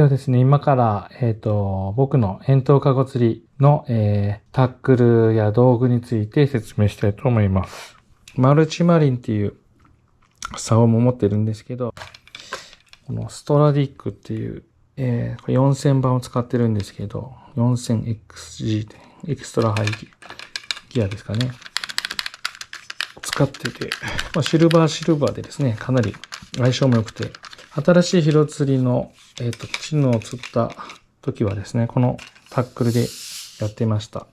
ではですね、今から、僕の遠投カゴ釣りの、タックルや道具について説明したいと思います。マルチマリンっていう竿も持ってるんですけど、このストラディックっていう、これ4000番を使ってるんですけど、4000XG でエクストラハイギアですかね。使ってて、シルバーでですね、かなり相性も良くて、新しいヒロ釣りの、チヌを釣った時はですね、このタックルでやってました。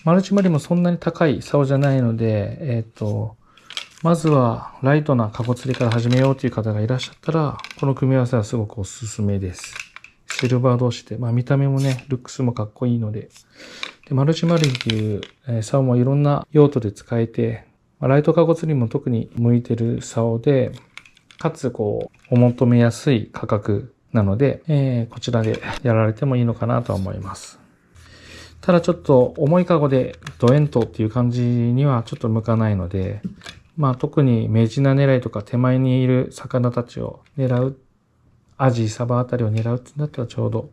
マルチマリもそんなに高い竿じゃないので、まずはライトなカゴ釣りから始めようという方がいらっしゃったら、この組み合わせはすごくおすすめです。シルバー同士で、見た目もね、ルックスもかっこいいので、マルチマリンっていう竿もいろんな用途で使えて、ライトカゴ釣りも特に向いてる竿で、かつお求めやすい価格なので、こちらでやられてもいいのかなとは思います。ただちょっと重いカゴでドエントっていう感じにはちょっと向かないので、特にメジナ狙いとか手前にいる魚たちを狙う、アジ、サバあたりを狙うってなったらちょうど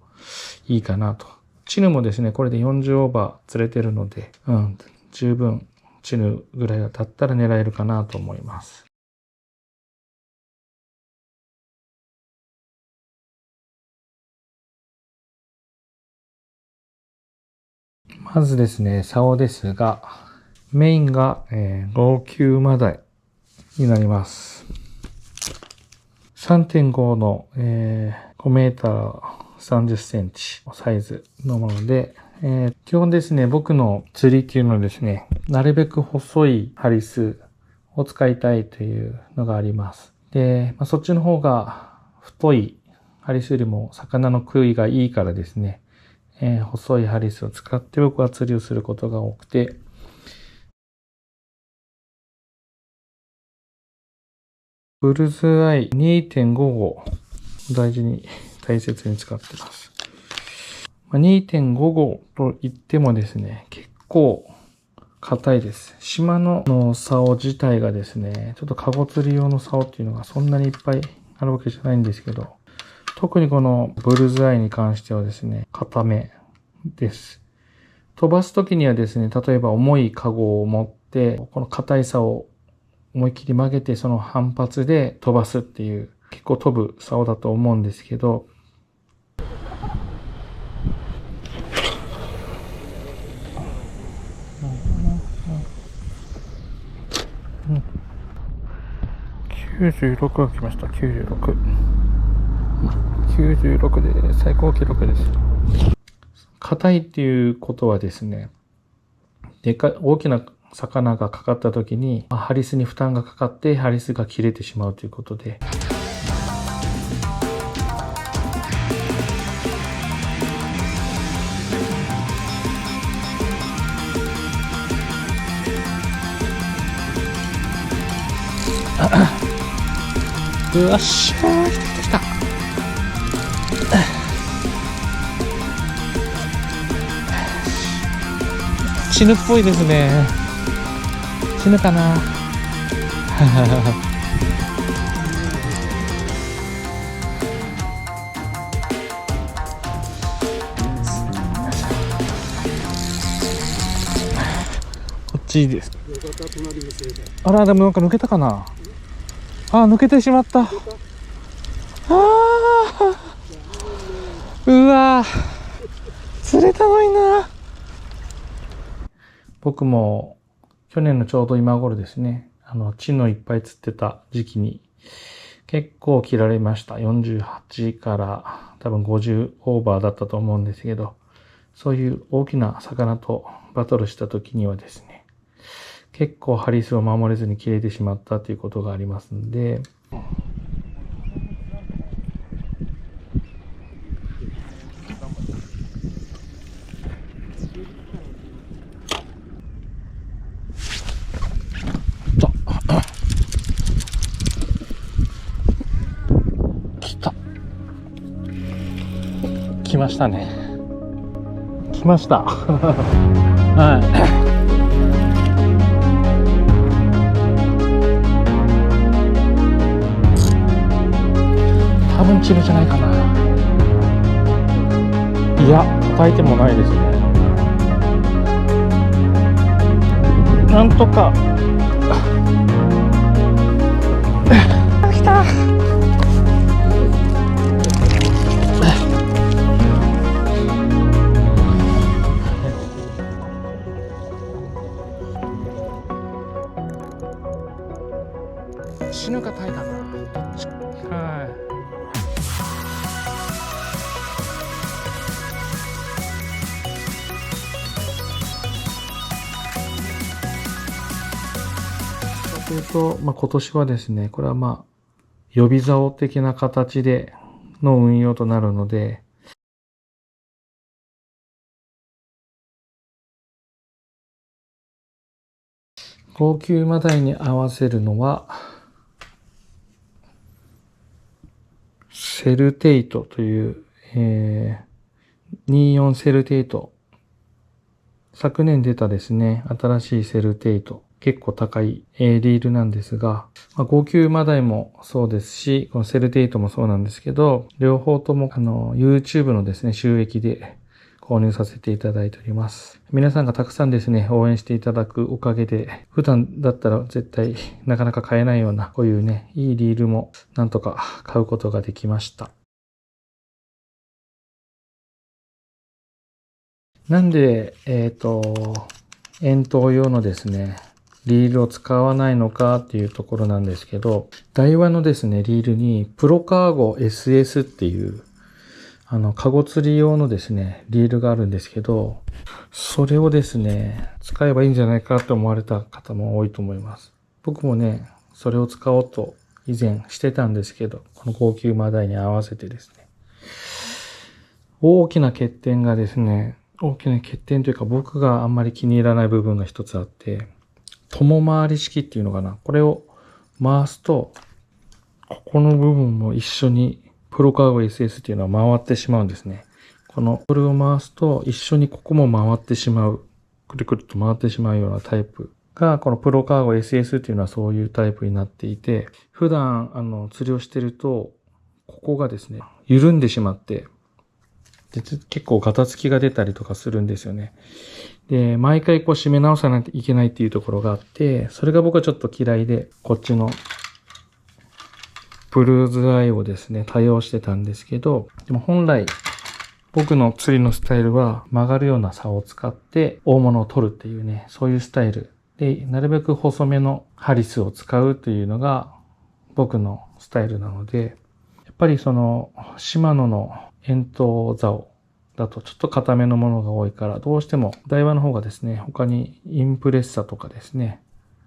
いいかなと。チヌもですね、これで40オーバー釣れてるので、十分チヌぐらいが経ったら狙えるかなと思います。まずですね、竿ですが、メインが、59マダイになります。3.5 の、5メーター30センチサイズのもので、基本ですね、僕の釣りっていうのはですね、なるべく細いハリスを使いたいというのがあります。で、そっちの方が太いハリスよりも魚の食いがいいからですね、細いハリスを使って僕は釣りをすることが多くて、ブルズアイ 2.5 号大切に使ってます。2.5 号と言ってもですね、結構硬いです。島の竿自体がですね、ちょっとカゴ釣り用の竿っていうのがそんなにいっぱいあるわけじゃないんですけど、特にこのブルズアイに関してはですね、硬めです。飛ばすときにはですね、例えば重いカゴを持って、この硬い竿を思いっきり曲げてその反発で飛ばすっていう結構飛ぶ竿だと思うんですけど、96が来ました。96で最高記録です。硬いっていうことはですね、大きな魚がかかった時にハリスに負担がかかってハリスが切れてしまうということで、うわっしゃー、来た。死ぬっぽいですね。死ぬかな。ちです。あら、でもなんか抜けたかな。あ、抜けてしまった。ああ、うわー、釣れたのにな。僕も去年のちょうど今頃ですね、チヌをいっぱい釣ってた時期に結構切られました。48から多分50オーバーだったと思うんですけど、そういう大きな魚とバトルした時にはですね、結構ハリスを守れずに切れてしまったということがありますので、来た。来ましたね。来ました。はい。多分チルじゃないかな。いや、叩いてもないですね。なんとか。来た。死ぬかタイかな。はい。というと、今年はですね、これは予備竿的な形での運用となるので、高級マダイに合わせるのは、セルテイトという、24セルテイト。昨年出たですね、新しいセルテイト。結構高い、リールなんですが、高級マダイもそうですし、このセルテイトもそうなんですけど、両方ともYouTube のですね、収益で購入させていただいております。皆さんがたくさんですね、応援していただくおかげで、普段だったら絶対なかなか買えないような、こういうね、いいリールもなんとか買うことができました。なんで、遠投用のですね、リールを使わないのかっていうところなんですけど、ダイワのですね、リールにプロカーゴ SS っていう、カゴ釣り用のですね、リールがあるんですけど、それをですね、使えばいいんじゃないかと思われた方も多いと思います。僕もね、それを使おうと以前してたんですけど、この高級マダイに合わせてですね、大きな欠点がですね、大きな欠点というか僕があんまり気に入らない部分が一つあって、共回り式っていうのかな。これを回すと、ここの部分も一緒にプロカーゴ SS っていうのは回ってしまうんですね。これを回すと一緒にここも回ってしまう。くるくると回ってしまうようなタイプが、このプロカーゴ SS っていうのはそういうタイプになっていて、普段釣りをしてると、ここがですね、緩んでしまって、で結構ガタつきが出たりとかするんですよね。で、毎回こう締め直さないといけないっていうところがあって、それが僕はちょっと嫌いで、こっちのブルーズアイをですね、多用してたんですけど、でも本来、僕の釣りのスタイルは曲がるような竿を使って大物を取るっていうね、そういうスタイルで、なるべく細めのハリスを使うというのが僕のスタイルなので、やっぱりシマノの円筒竿だとちょっと硬めのものが多いから、どうしてもダイワの方がですね、他にインプレッサとかですね、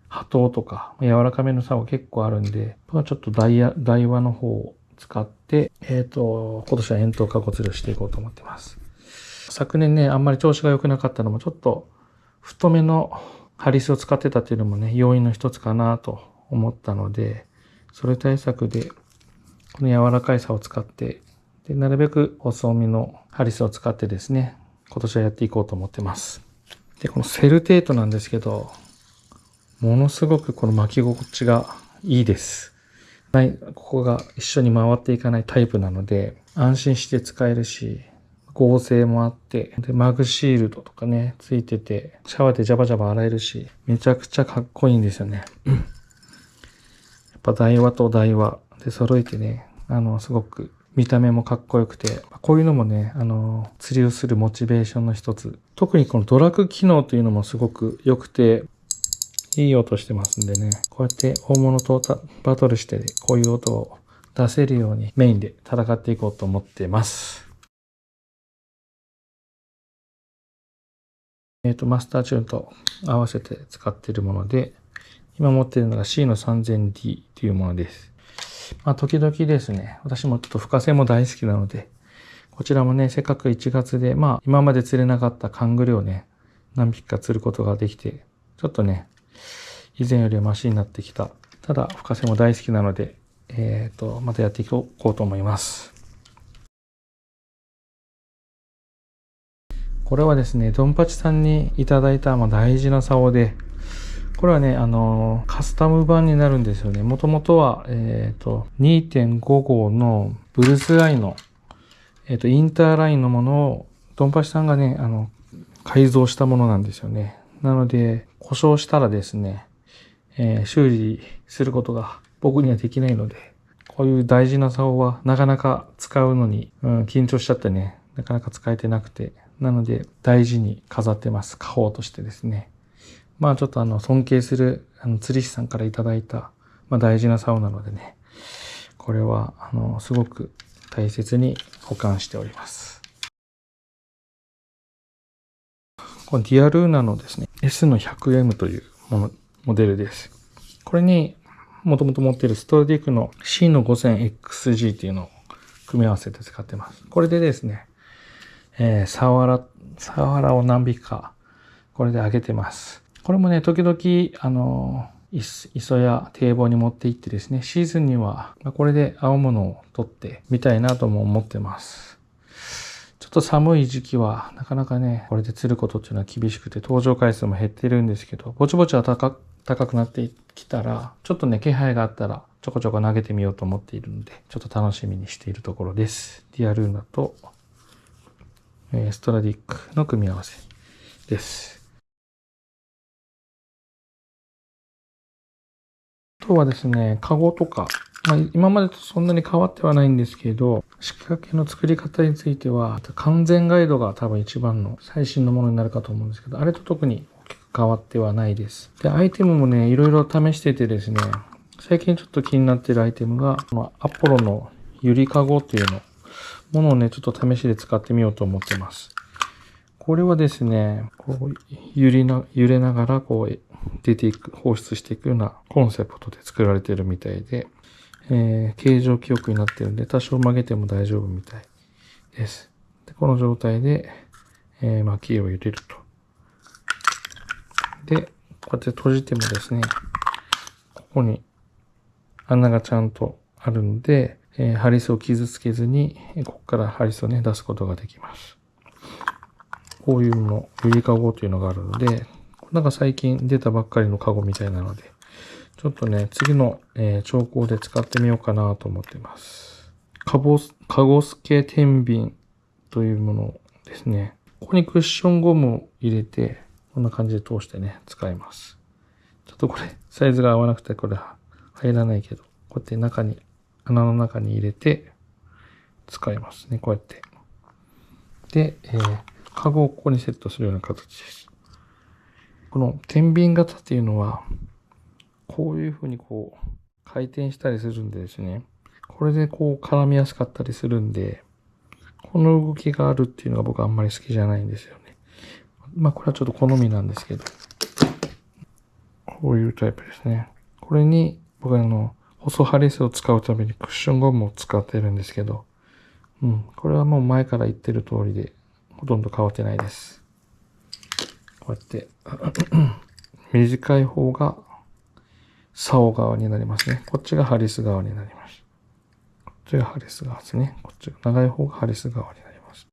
波頭とか柔らかめの竿結構あるんで、ちょっとダイワの方を使って、今年は円筒カゴ釣りをしていこうと思ってます。昨年ね、あんまり調子が良くなかったのもちょっと太めのハリスを使ってたっていうのもね、要因の一つかなと思ったので、それ対策でこの柔らかい竿を使って、でなるべく細身のハリスを使ってですね、今年はやっていこうと思ってます。で、このセルテートなんですけど、ものすごくこの巻き心地がいいです。ここが一緒に回っていかないタイプなので、安心して使えるし、合成もあって、で、マグシールドとかね、ついてて、シャワーでジャバジャバ洗えるし、めちゃくちゃかっこいいんですよね。やっぱ台話と台話で揃えてね、すごく見た目もかっこよくて、こういうのもね、釣りをするモチベーションの一つ。特にこのドラッグ機能というのもすごく良くて、いい音してますんでね、こうやって大物とバトルして、こういう音を出せるようにメインで戦っていこうと思ってます。マスターチューンと合わせて使っているもので、今持っているのが C の 3000D というものです。まあ、時々ですね、私もちょっと深瀬も大好きなので、こちらもね、せっかく1月で、まあ、今まで釣れなかったカングルをね、何匹か釣ることができて、ちょっとね、以前よりはマシになってきた。ただ、深瀬も大好きなので、またやっていこうと思います。これはですね、ドンパチさんにいただいた大事な竿で、これはね、カスタム版になるんですよね。もともとは、2.5 号のブルースアイの、インターラインのものを、ドンパチさんがね、改造したものなんですよね。なので、故障したらですね、修理することが僕にはできないので、こういう大事な竿はなかなか使うのに、緊張しちゃってね、なかなか使えてなくて、なので大事に飾ってます。家宝としてですね。まあちょっと尊敬する釣り師さんからいただいた、大事な竿なのでね、これはすごく大切に保管しております。このディアルーナのですね、S の 100M というモデルです。これにもともと持っているストラディックの C の 5000XG っていうのを組み合わせて使ってます。これでですね、サワラを何匹かこれで揚げてます。これもね、時々、磯や堤防に持って行ってですね、シーズンには、これで青物を取ってみたいなとも思ってます。ちょっと寒い時期は、なかなかね、これで釣ることっていうのは厳しくて、登場回数も減ってるんですけど、ぼちぼちは高くなってきたら、ちょっとね、気配があったら、ちょこちょこ投げてみようと思っているので、ちょっと楽しみにしているところです。ディアルーナと、ストラディックの組み合わせです。あとはですね、カゴとか、今までとそんなに変わってはないんですけど、仕掛けの作り方については、完全ガイドが多分一番の最新のものになるかと思うんですけど、あれと特に大きく変わってはないです。で、アイテムもね、いろいろ試しててですね、最近ちょっと気になっているアイテムが、アポロのゆりかごっていうものをね、ちょっと試しで使ってみようと思ってます。これはですね、こう揺れながらこう出ていく、放出していくようなコンセプトで作られているみたいで、形状記憶になっているんで、多少曲げても大丈夫みたいです。でこの状態で、巻きを入れると。で、こうやって閉じてもですね、ここに穴がちゃんとあるので、ハリスを傷つけずに、ここからハリスをね、出すことができます。こういうの、ゆりかごというのがあるので、なんか最近出たばっかりのカゴみたいなので、ちょっとね、次の、調光で使ってみようかなと思っています。カゴスケ天秤というものですね。ここにクッションゴムを入れて、こんな感じで通してね、使います。ちょっとこれ、サイズが合わなくてこれ入らないけど、こうやって穴の中に入れて使いますね、こうやって。で、カゴをここにセットするような形です。この天秤型っていうのは、こういう風にこう回転したりするんでですね、これでこう絡みやすかったりするんで、この動きがあるっていうのが僕あんまり好きじゃないんですよね。これはちょっと好みなんですけど、こういうタイプですね。これに僕は細ハリスを使うためにクッションゴムを使ってるんですけど、これはもう前から言ってる通りで、ほとんど変わってないです。こうやって、短い方が竿側になりますね。こっちがハリス側になります。こっちがハリス側ですね。こっちが長い方がハリス側になります。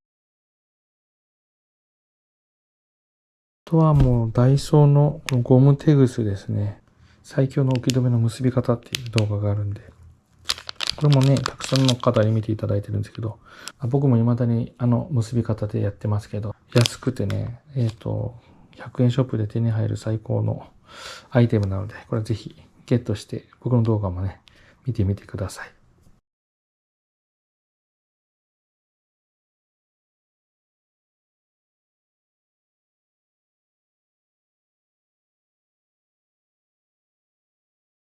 あとはもうダイソーのこのゴムテグスですね。最強の置き止めの結び方っていう動画があるんで、これもね、たくさんの方に見ていただいてるんですけど、僕も未だに結び方でやってますけど、安くてね、100円ショップで手に入る最高のアイテムなので、これぜひゲットして、僕の動画もね、見てみてください。